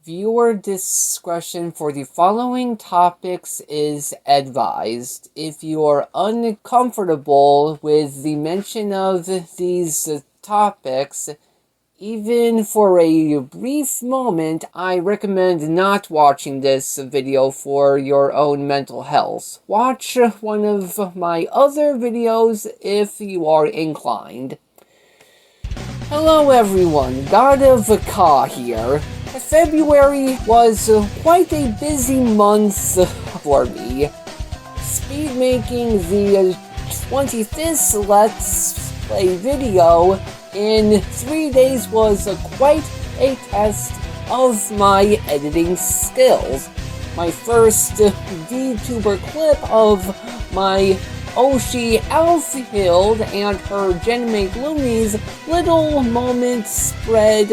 Viewer discretion for the following topics is advised. If you are uncomfortable with the mention of these topics, even for a brief moment, I recommend not watching this video for your own mental health. Watch one of my other videos if you are inclined. Hello everyone, God of Ka here. February was quite a busy month for me. Speed making the 25th Let's Play video in 3 days was quite a test of my editing skills. My first VTuber clip of my Oshi Alfhild and her Genmate Looney's little moment spread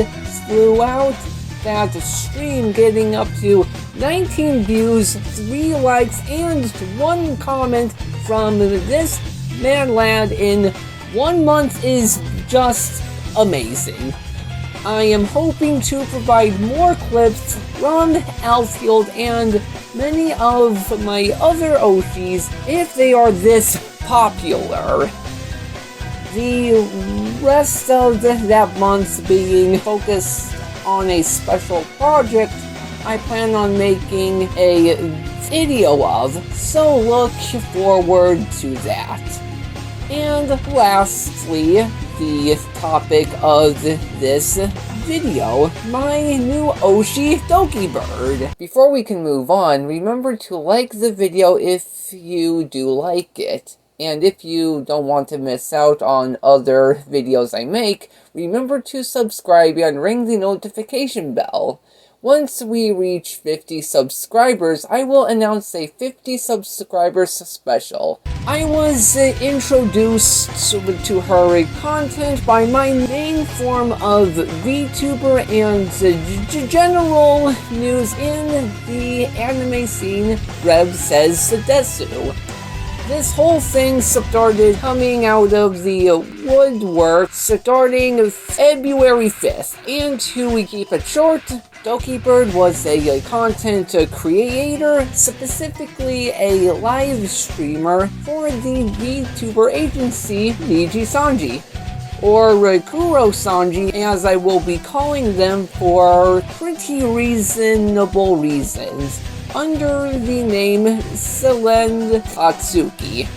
throughout that stream, getting up to 19 views, 3 likes, and 1 comment from this man lad in 1 month is just amazing. I am hoping to provide more clips from Alfhild and many of my other Oshis if they are this popular. The rest of that month being focused on a special project I plan on making a video of, so look forward to that. And lastly, the topic of this video, my new Oshi Dokibird. Before we can move on, remember to like the video if you do like it. And if you don't want to miss out on other videos I make, remember to subscribe and ring the notification bell. Once we reach 50 subscribers, I will announce a 50 subscribers special. I was introduced to her content by my main form of VTuber and general news in the anime scene, Rev Says Desu. This whole thing started coming out of the woodwork starting February 5th. And to keep it short, Dokibird was a content creator, specifically a live streamer for the VTuber agency Niji Sanji, or Kuro Sanji as I will be calling them for pretty reasonable reasons, under the name Selene Katsuki.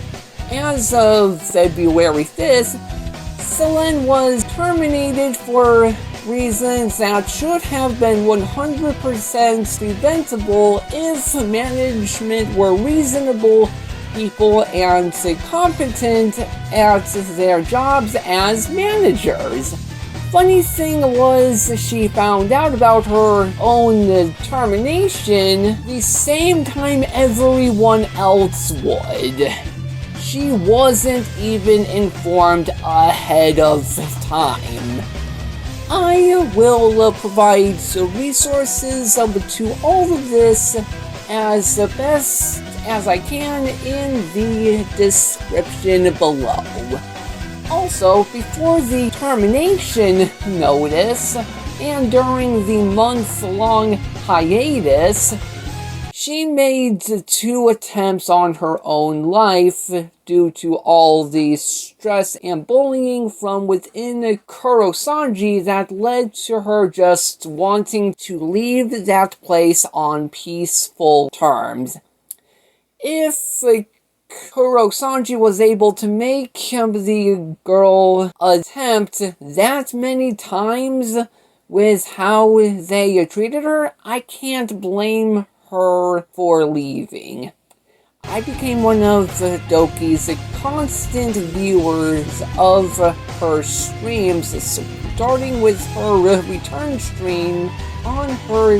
As of February 5th, Selene was terminated for reasons that should have been 100% preventable if management were reasonable people and competent at their jobs as managers. Funny thing was, she found out about her own termination the same time everyone else would. She wasn't even informed ahead of time. I will provide resources to all of this as best as I can in the description below. Also, before the termination notice, and during the month-long hiatus, she made 2 attempts on her own life due to all the stress and bullying from within Kuro Sanji that led to her just wanting to leave that place on peaceful terms. If Kuro Sanji was able to make the girl attempt that many times with how they treated her, I can't blame her for leaving. I became one of Doki's constant viewers of her streams, starting with her return stream on her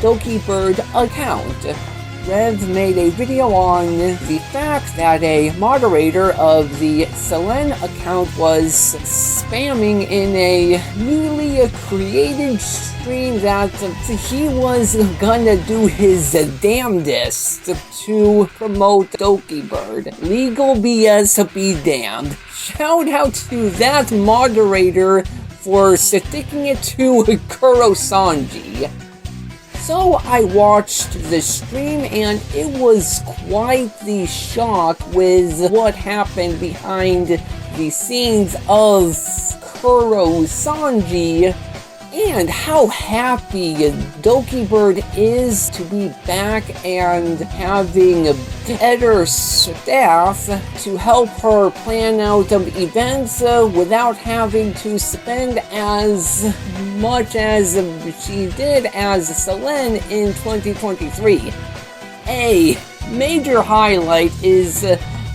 Dokibird account. Rev made a video on the fact that a moderator of the Selene account was spamming in a newly created stream that he was gonna do his damnedest to promote Dokibird. Legal BS be damned. Shout out to that moderator for sticking it to Kuro Sanji. So I watched the stream, and it was quite the shock with what happened behind the scenes of Kuro-sanji, and how happy Dokibird is to be back and having better staff to help her plan out events without having to spend as much as she did as Selene in 2023. A major highlight is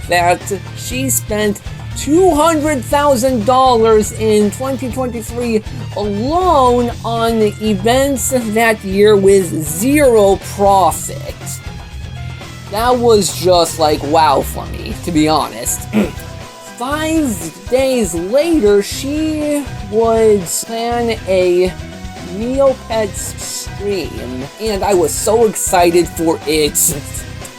that she spent $200,000 in 2023 alone on events that year with zero profit. That was just like wow for me, to be honest. 5 days later, she would plan a Neopets stream, and I was so excited for it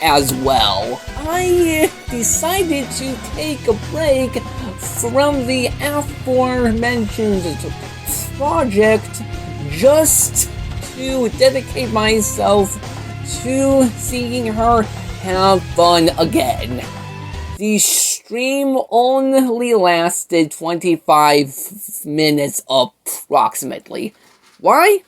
as well. I decided to take a break from the aforementioned project just to dedicate myself to seeing her have fun again. The stream only lasted 25 minutes approximately. Why?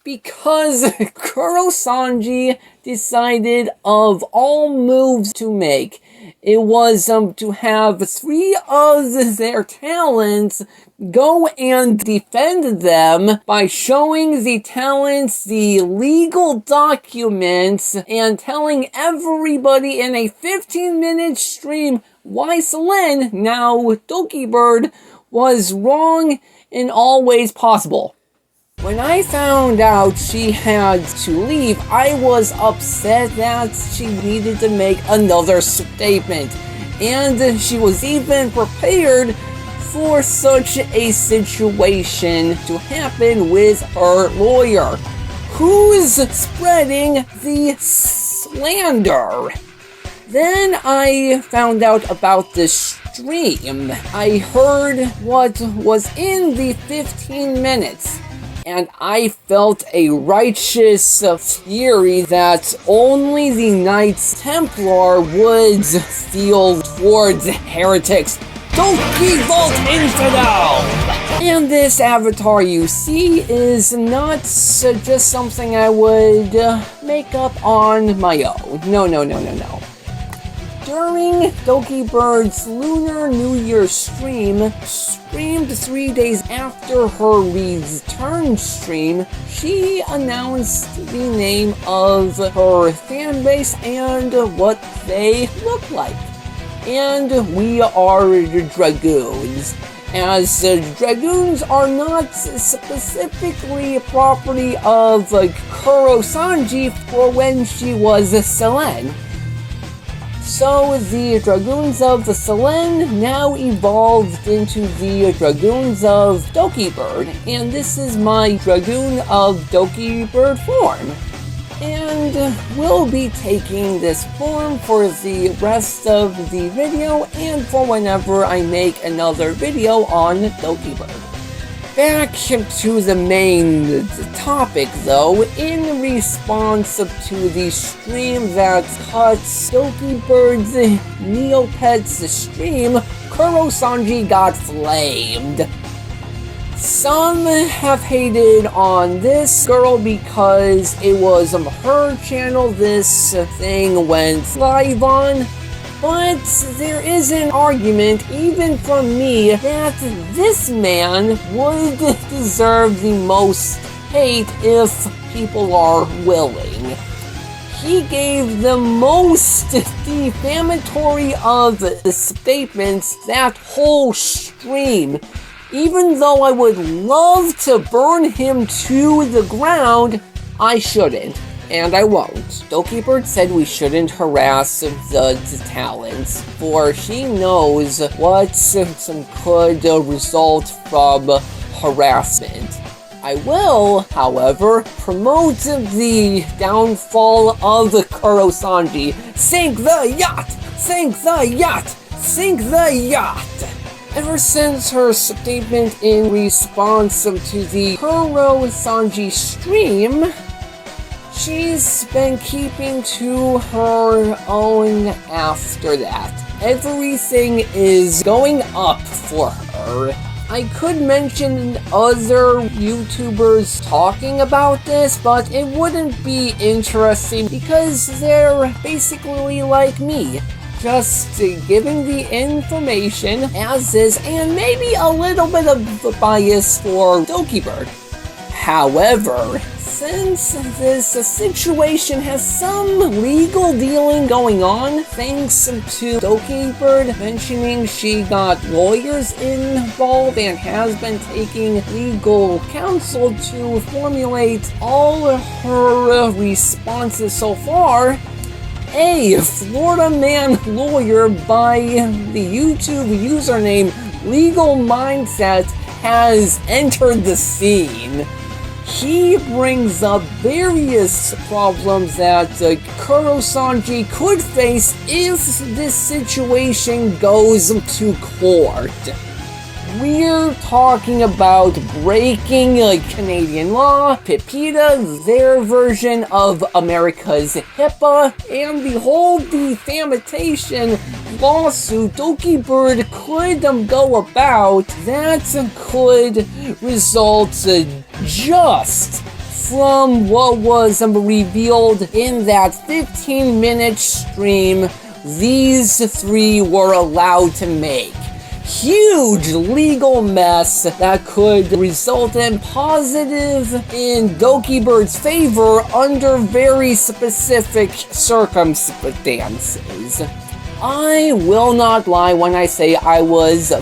Because Kuro-sanji decided of all moves to make, it was to have 3 of their talents go and defend them by showing the talents the legal documents and telling everybody in a 15-minute stream why Selene, now Dokibird, was wrong in all ways possible. When I found out she had to leave, I was upset that she needed to make another statement, and she was even prepared for such a situation to happen with her lawyer, who's spreading the slander. Then I found out about the stream. I heard what was in the 15 minutes. And I felt a righteous fury that only the Knights Templar would feel towards heretics. Dokibird infidel! And this avatar you see is not just something I would make up on my own. No. During Dokibird's Lunar New Year streamed 3 days after her return stream, she announced the name of her fanbase and what they look like. And we are Dragoons. As Dragoons are not specifically property of Kuro-sanji for when she was Selene. So the Dragoons of the Selene now evolved into the Dragoons of Dokibird, and this is my Dragoon of Dokibird form. And we'll be taking this form for the rest of the video and for whenever I make another video on Dokibird. Back to the main topic though, in response to the stream that cut Dokibird's Neopets stream, Kuro-sanji got flamed. Some have hated on this girl because it was her channel this thing went live on. But there is an argument, even from me, that this man would deserve the most hate if people are willing. He gave the most defamatory of the statements that whole stream. Even though I would love to burn him to the ground, I shouldn't. And I won't. Dokibird said we shouldn't harass the talents, for she knows what could result from harassment. I will, however, promote the downfall of Kuro-sanji. Sink the yacht! Sink the yacht! Sink the yacht! Ever since her statement in response to the Kuro-sanji stream, she's been keeping to her own after that. Everything is going up for her. I could mention other YouTubers talking about this, but it wouldn't be interesting because they're basically like me. Just giving the information as is, and maybe a little bit of a bias for Dokibird. However, since this situation has some legal dealing going on, thanks to Dokibird mentioning she got lawyers involved and has been taking legal counsel to formulate all her responses so far, a Florida man lawyer by the YouTube username Legal Mindset has entered the scene. He brings up various problems that Kuro-sanji could face if this situation goes to court. We're talking about breaking Canadian law, PIPEDA, their version of America's HIPAA, and the whole defamation lawsuit Dokibird could go about that could result just from what was revealed in that 15-minute stream these three were allowed to make. Huge legal mess that could result in positive in Dokibird's favor under very specific circumstances. I will not lie when I say I was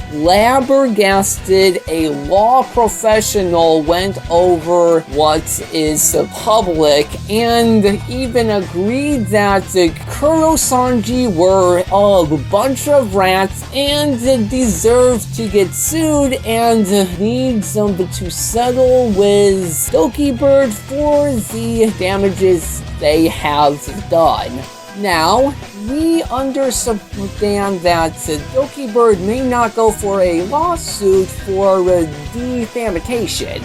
flabbergasted. A law professional went over what is public and even agreed that Kuro-sanji were a bunch of rats and deserved to get sued and needs to settle with Dokibird for the damages they have done. Now, we understand that Dokibird may not go for a lawsuit for defamation,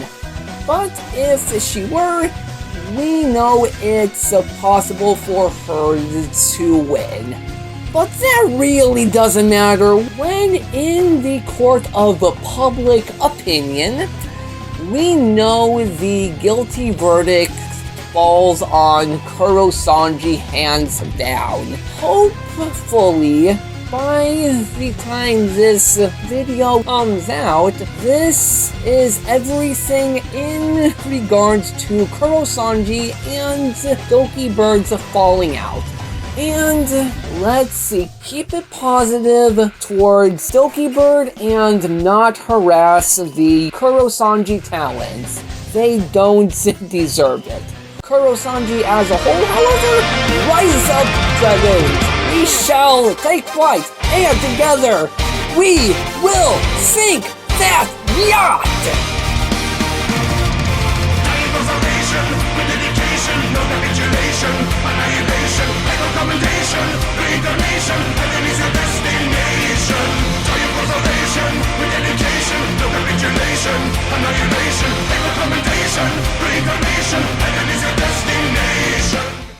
but if she were, we know it's possible for her to win. But that really doesn't matter when in the court of public opinion, we know the guilty verdict falls on Kuro-sanji hands down. Hopefully, by the time this video comes out, this is everything in regards to Kuro-sanji and Dokibird's falling out. And let's see, keep it positive towards Dokibird and not harass the Kuro-sanji talents. They don't deserve it. Kuro-sanji as a whole, however, rise up, dragons! We shall take flight, and together, we will sink that yacht! Salvation, with dedication, no capitulation, annihilation, legal commendation, reincarnation, heaven is your destination. Triumph for salvation, with dedication, no capitulation, annihilation, legal commendation, reincarnation, heaven is your destination.